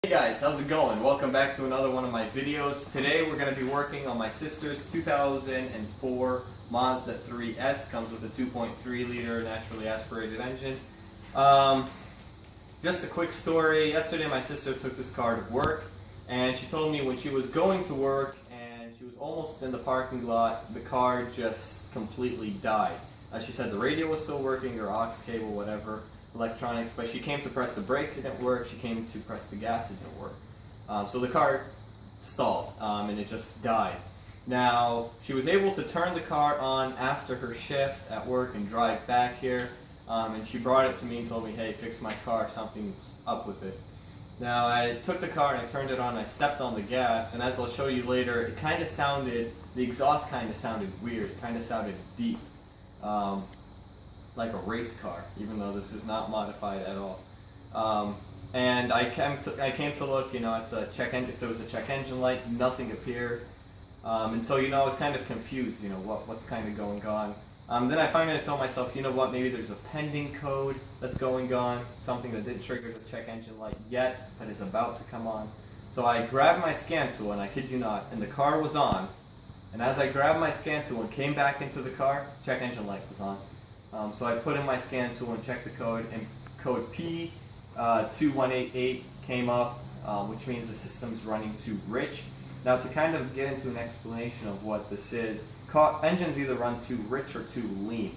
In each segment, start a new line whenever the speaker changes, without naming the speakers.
Hey guys, how's it going? Welcome back to another one of my videos. Today we're going to be working on my sister's 2004 Mazda 3S. Comes with a 2.3 liter naturally aspirated engine. Just a quick story. Yesterday my sister took this car to work and she told me when she was going to work and she was almost in the parking lot, the car just completely died. She said the radio was still working, her aux cable, whatever. Electronics, but she came to press the brakes, it didn't work. She came to press the gas, it didn't work. So the car stalled and it just died. Now, she was able to turn the car on after her shift at work and drive back here. And she brought it to me and told me, hey, fix my car, something's up with it. Now, I took the car and I turned it on, I stepped on the gas, and as I'll show you later, it kind of sounded, the exhaust kind of sounded weird, it kind of sounded deep. Like a race car, even though this is not modified at all. And I came to look, at the check engine, if there was a check engine light, nothing appeared. And so, I was kind of confused, what's kind of going on. Then I finally told myself, maybe there's a pending code that's going on, something that didn't trigger the check engine light yet, but is about to come on. So I grabbed my scan tool, and I kid you not, and the car was on. And as I grabbed my scan tool and came back into the car, check engine light was on. So I put in my scan tool and checked the code, and code P2188 came up, which means the system's running too rich. Now, to kind of get into an explanation of what this is, engines either run too rich or too lean.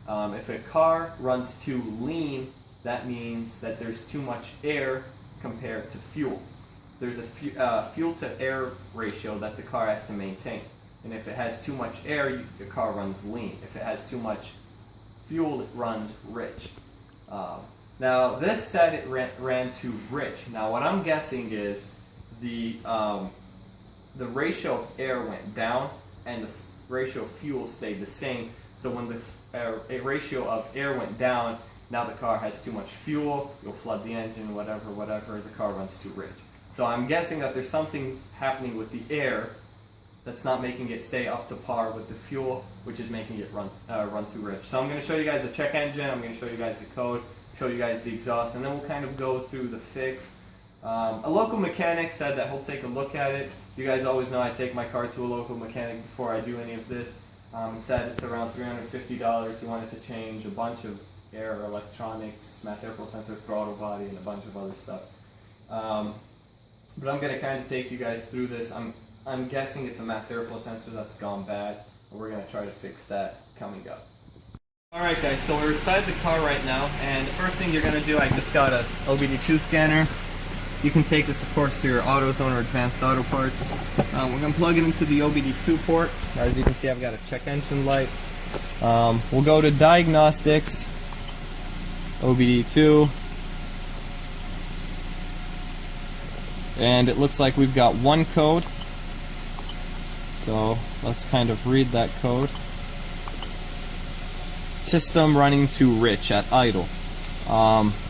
If a car runs too lean, that means that there's too much air compared to fuel. There's a fuel to air ratio that the car has to maintain. And if it has too much air, the car runs lean. If it has too much fuel, it runs rich. Now, this said it ran too rich. Now, what I'm guessing is the ratio of air went down and the ratio of fuel stayed the same. So when the ratio of air went down, now the car has too much fuel, you'll flood the engine, whatever, the car runs too rich. So I'm guessing that there's something happening with the air that's not making it stay up to par with the fuel, which is making it run too rich. So I'm going to show you guys the check engine, I'm going to show you guys the code, show you guys the exhaust, and then we'll kind of go through the fix. A local mechanic said that he'll take a look at it. You guys always know I take my car to a local mechanic before I do any of this. He said it's around $350. He wanted to change a bunch of air electronics, mass airflow sensor, throttle body, and a bunch of other stuff. But I'm going to kind of take you guys through this. I'm guessing it's a mass airflow sensor that's gone bad, and we're going to try to fix that coming up. Alright guys, so we're inside the car right now, and the first thing you're going to do, I just got a OBD2 scanner. You can take this, of course, to your AutoZone or Advanced Auto Parts. We're going to plug it into the OBD2 port. As you can see, I've got a check engine light. We'll go to Diagnostics, OBD2. And it looks like we've got one code. So let's kind of read that code. System running too rich at idle.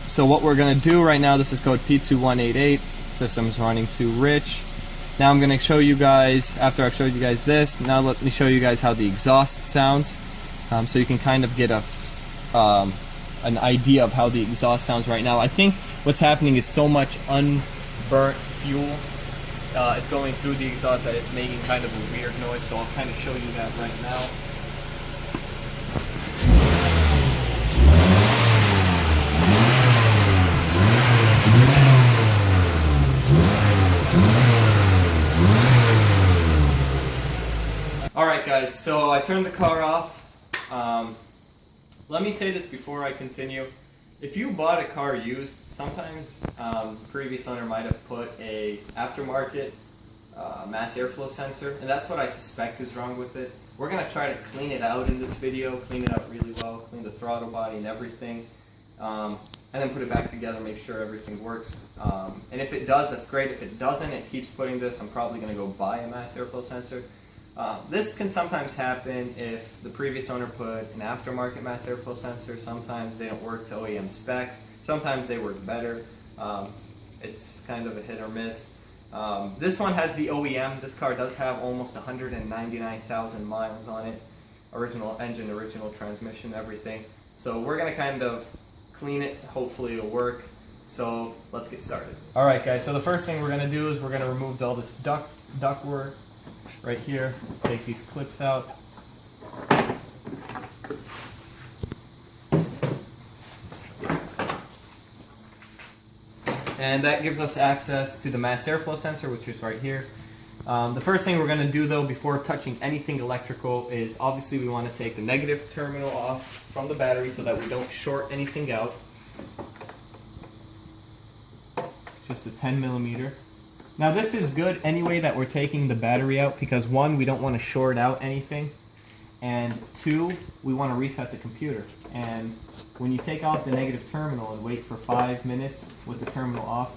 So what we're going to do right now, this is code P2188. System's running too rich. Now I'm going to show you guys, after I've showed you guys this, now let me show you guys how the exhaust sounds. So you can kind of get an idea of how the exhaust sounds right now. I think what's happening is so much unburnt fuel is going through the exhaust that it's making kind of a weird noise, so I'll kind of show you that right now. Alright guys, so I turned the car off. Let me say this before I continue. If you bought a car used, sometimes the previous owner might have put a aftermarket mass airflow sensor, and that's what I suspect is wrong with it. We're going to try to clean it out in this video, clean it out really well, clean the throttle body and everything, and then put it back together, make sure everything works. And if it does, that's great. If it doesn't, it keeps putting this, I'm probably going to go buy a mass airflow sensor. This can sometimes happen if the previous owner put an aftermarket mass airflow sensor. Sometimes they don't work to OEM specs. Sometimes they work better. It's kind of a hit or miss. This one has the OEM. This car does have almost 199,000 miles on it. Original engine, original transmission, everything. So we're going to kind of clean it. Hopefully it'll work. So let's get started. Alright guys, so the first thing we're going to do is we're going to remove all this ductwork right here. Take these clips out. And that gives us access to the mass airflow sensor, which is right here. The first thing we're going to do though before touching anything electrical is obviously we want to take the negative terminal off from the battery so that we don't short anything out. Just a 10 millimeter. Now this is good anyway that we're taking the battery out because one, we don't want to short out anything, and two, we want to reset the computer. And when you take off the negative terminal and wait for 5 minutes with the terminal off,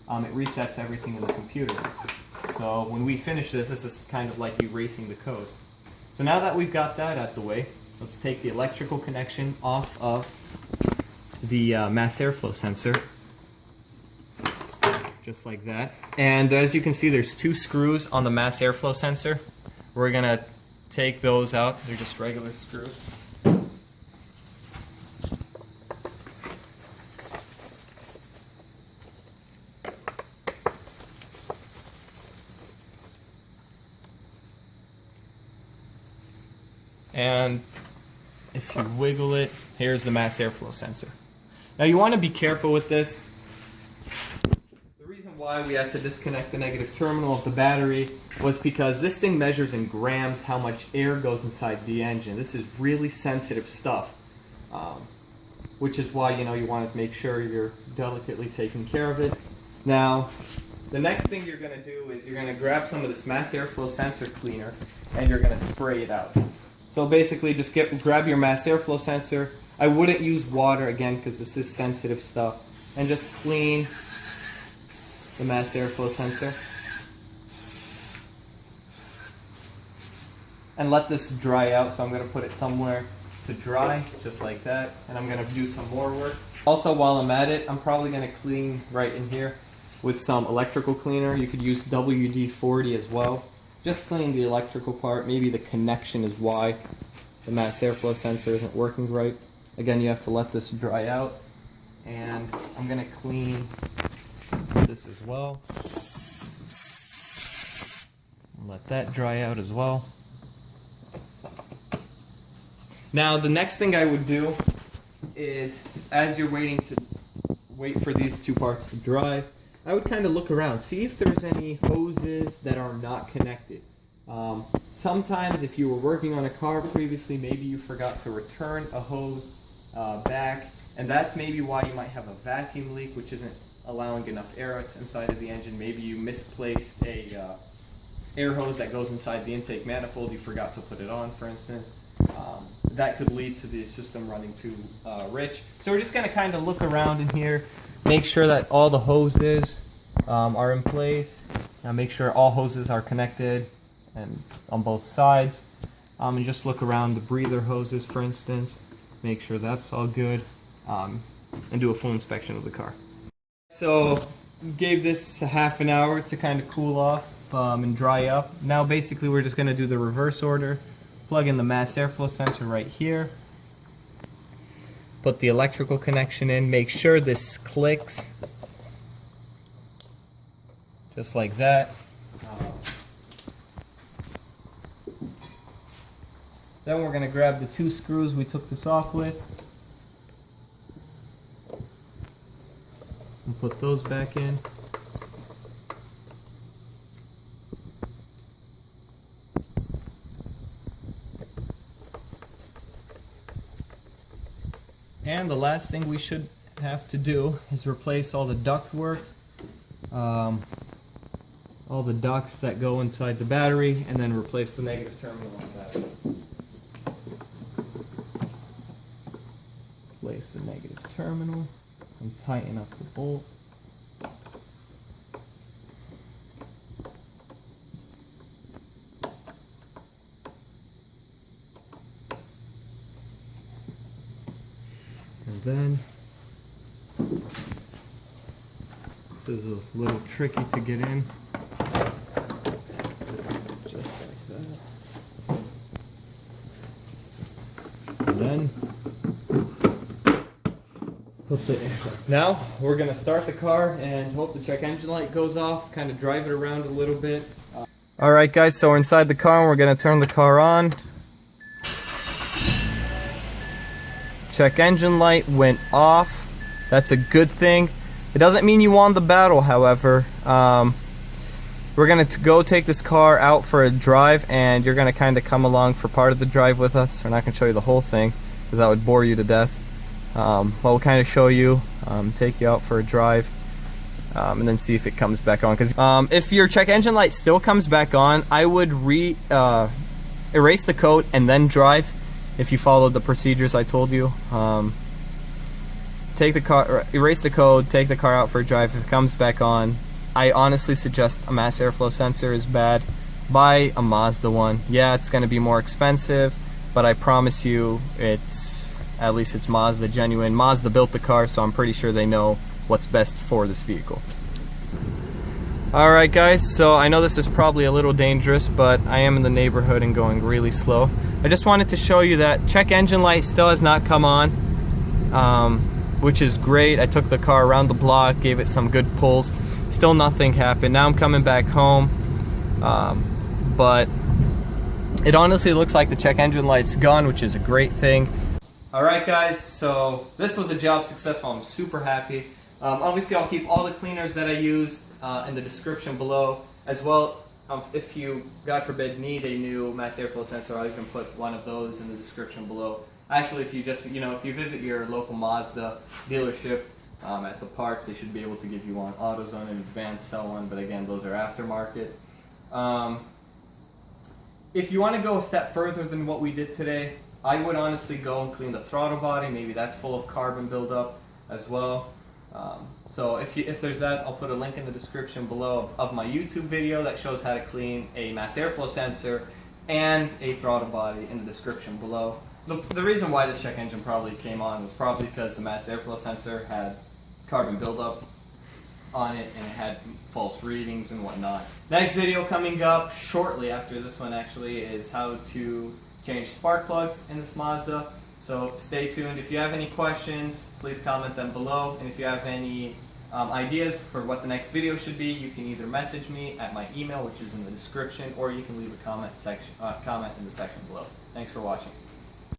it resets everything in the computer. So when we finish this, this is kind of like erasing the code. So now that we've got that out the way, let's take the electrical connection off of the mass airflow sensor. Just like that. And as you can see, there's 2 screws on the mass airflow sensor. We're gonna take those out. They're just regular screws. And if you wiggle it, here's the mass airflow sensor. Now you want to be careful with this. The reason why we had to disconnect the negative terminal of the battery was because this thing measures in grams how much air goes inside the engine. This is really sensitive stuff, which is why you want to make sure you're delicately taking care of it. Now, the next thing you're going to do is you're going to grab some of this mass airflow sensor cleaner and you're going to spray it out. So basically just grab your mass airflow sensor. I wouldn't use water again because this is sensitive stuff. And just clean the mass airflow sensor. And let this dry out. So I'm going to put it somewhere to dry, just like that. And I'm going to do some more work. Also while I'm at it, I'm probably going to clean right in here with some electrical cleaner. You could use WD-40 as well. Just clean the electrical part. Maybe the connection is why the mass airflow sensor isn't working right. Again, you have to let this dry out. And I'm going to clean this as well. Let that dry out as well. Now, the next thing I would do is, as you're wait for these 2 parts to dry, I would kind of look around, see if there's any hoses that are not connected. Sometimes if you were working on a car previously, maybe you forgot to return a hose back, and that's maybe why you might have a vacuum leak, which isn't allowing enough air inside of the engine. Maybe you misplaced a air hose that goes inside the intake manifold, you forgot to put it on, for instance. That could lead to the system running too rich. So we're just going to kind of look around in here, make sure that all the hoses are in place. Make sure all hoses are connected and on both sides. And just look around the breather hoses, for instance. Make sure that's all good. And do a full inspection of the car. So gave this a half an hour to kind of cool off and dry up. Now basically we're just going to do the reverse order. Plug in the mass airflow sensor right here. Put the electrical connection in. Make sure this clicks. Just like that. Then we're going to grab the 2 screws we took this off with. And put those back in. And the last thing we should have to do is replace all the ductwork, all the ducts that go inside the battery, and then replace the negative terminal on the battery. Place the negative terminal and tighten up the bolt. And then, this is a little tricky to get in, just like that. And then, put Now we're gonna start the car and hope the check engine light goes off, kind of drive it around a little bit. Alright guys, so we're inside the car and we're gonna turn the car on. Check engine light went off. That's a good thing. It doesn't mean you won the battle, however. We're gonna go take this car out for a drive, and you're gonna kind of come along for part of the drive with us. We're not gonna show you the whole thing because that would bore you to death. But we'll kind of show you, take you out for a drive, and then see if it comes back on. Because if your check engine light still comes back on, I would erase the code and then drive. If you followed the procedures I told you, take the car, erase the code, take the car out for a drive. If it comes back on, I honestly suggest a mass airflow sensor is bad. Buy a Mazda one. Yeah, it's going to be more expensive, but I promise you, at least it's Mazda genuine. Mazda built the car, so I'm pretty sure they know what's best for this vehicle. Alright guys, so I know this is probably a little dangerous, but I am in the neighborhood and going really slow. I just wanted to show you that check engine light still has not come on, which is great. I took the car around the block, gave it some good pulls. Still nothing happened. Now I'm coming back home, but it honestly looks like the check engine light's gone, which is a great thing. Alright guys, so this was a job successful. I'm super happy. Obviously I'll keep all the cleaners that I used in the description below, as well. If you, God forbid, need a new mass airflow sensor, I'll even put one of those in the description below. Actually, if you just, if you visit your local Mazda dealership, at the parts, they should be able to give you one. AutoZone and Advanced sell one, but again, those are aftermarket. If you want to go a step further than what we did today, I would honestly go and clean the throttle body. Maybe that's full of carbon buildup as well. So if there's that, I'll put a link in the description below of my YouTube video that shows how to clean a mass airflow sensor and a throttle body in the description below. The reason why this check engine probably came on was probably because the mass airflow sensor had carbon buildup on it and it had false readings and whatnot. Next video coming up shortly after this one actually is how to change spark plugs in this Mazda. So stay tuned. If you have any questions, please comment them below. And if you have any ideas for what the next video should be, you can either message me at my email, which is in the description, or you can leave a comment in the section below. Thanks for watching.